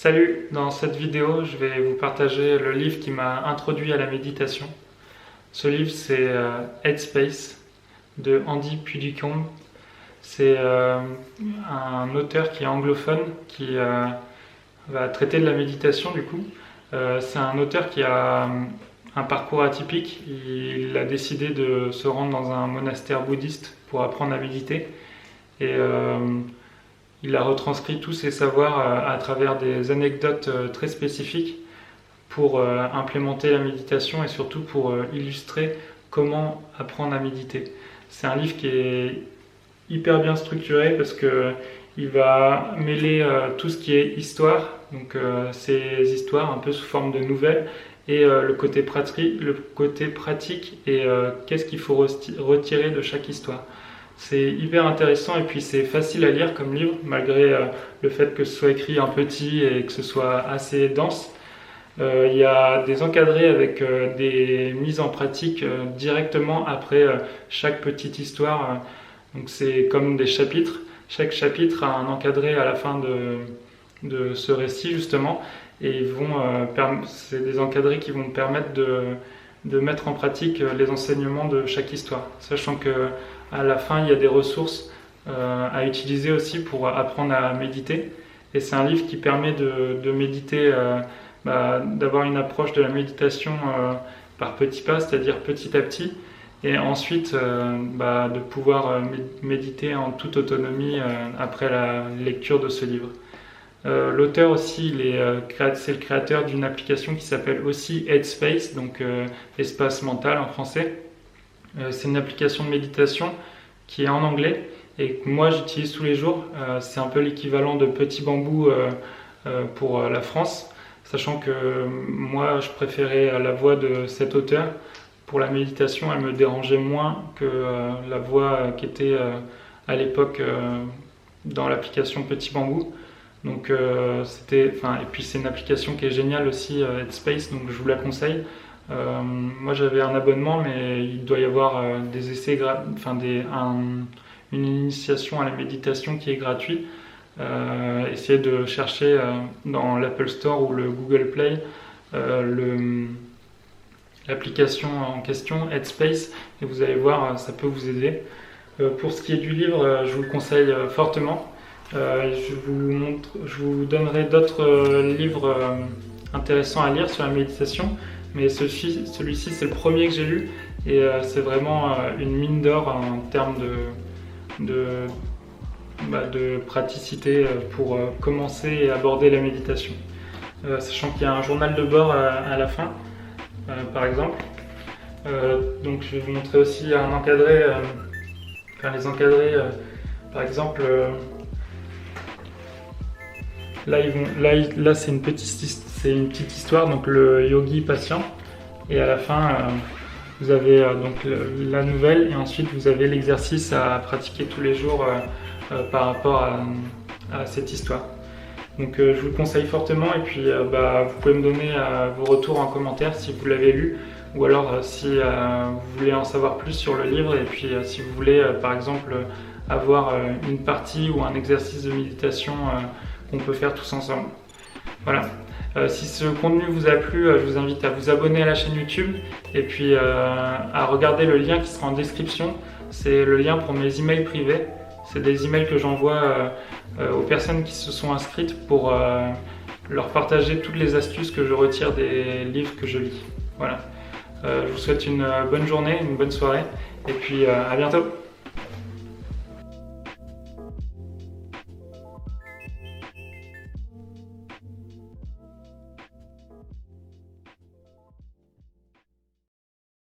Salut, dans cette vidéo, je vais vous partager le livre qui m'a introduit à la méditation. Ce livre, c'est Headspace de Andy Puddicombe. C'est un auteur qui est anglophone, qui va traiter de la méditation du coup. C'est un auteur qui a un parcours atypique. Il a décidé de se rendre dans un monastère bouddhiste pour apprendre à méditer. Et il a retranscrit tous ses savoirs à travers des anecdotes très spécifiques pour implémenter la méditation et surtout pour illustrer comment apprendre à méditer. C'est un livre qui est hyper bien structuré parce que il va mêler tout ce qui est histoire, donc ces histoires un peu sous forme de nouvelles, et le côté pratique et qu'est-ce qu'il faut retirer de chaque histoire. C'est hyper intéressant et puis c'est facile à lire comme livre, malgré le fait que ce soit écrit en petit et que ce soit assez dense. Il y a des encadrés avec des mises en pratique directement après chaque petite histoire. Donc c'est comme des chapitres. Chaque chapitre a un encadré à la fin de ce récit justement. Et c'est des encadrés qui vont permettre de mettre en pratique les enseignements de chaque histoire. Sachant que à la fin, il y a des ressources à utiliser aussi pour apprendre à méditer. Et c'est un livre qui permet de méditer, d'avoir une approche de la méditation par petits pas, c'est-à-dire petit à petit. Et ensuite, de pouvoir méditer en toute autonomie après la lecture de ce livre. L'auteur aussi, c'est le créateur d'une application qui s'appelle aussi Headspace, donc espace mental en français. C'est une application de méditation qui est en anglais et que moi j'utilise tous les jours. C'est un peu l'équivalent de Petit Bambou pour la France, sachant que moi je préférais la voix de cet auteur. Pour la méditation, elle me dérangeait moins que la voix qui était à l'époque dans l'application Petit Bambou. Donc et puis c'est une application qui est géniale aussi, Headspace, donc je vous la conseille. Moi j'avais un abonnement, mais il doit y avoir des essais, une initiation à la méditation qui est gratuite. Essayez de chercher dans l'Apple Store ou le Google Play l'application en question, Headspace, et vous allez voir, ça peut vous aider. Pour ce qui est du livre, je vous le conseille fortement. Je vous donnerai d'autres livres intéressants à lire sur la méditation. Mais celui-ci, c'est le premier que j'ai lu et c'est vraiment une mine d'or en termes de praticité pour commencer et aborder la méditation. Sachant qu'il y a un journal de bord à la fin, par exemple. Donc je vais vous montrer aussi un encadré, les encadrés, par exemple. Là c'est une petite histoire, donc le yogi patient, et à la fin vous avez la nouvelle, et ensuite vous avez l'exercice à pratiquer tous les jours par rapport à cette histoire. Donc je vous le conseille fortement, et puis vous pouvez me donner vos retours en commentaire si vous l'avez lu, ou alors si vous voulez en savoir plus sur le livre, et puis si vous voulez par exemple avoir une partie ou un exercice de méditation qu'on peut faire tous ensemble. Voilà. Si ce contenu vous a plu, je vous invite à vous abonner à la chaîne YouTube et puis à regarder le lien qui sera en description. C'est le lien pour mes emails privés. C'est des emails que j'envoie aux personnes qui se sont inscrites pour leur partager toutes les astuces que je retire des livres que je lis. Voilà. Je vous souhaite une bonne journée, une bonne soirée et puis à bientôt.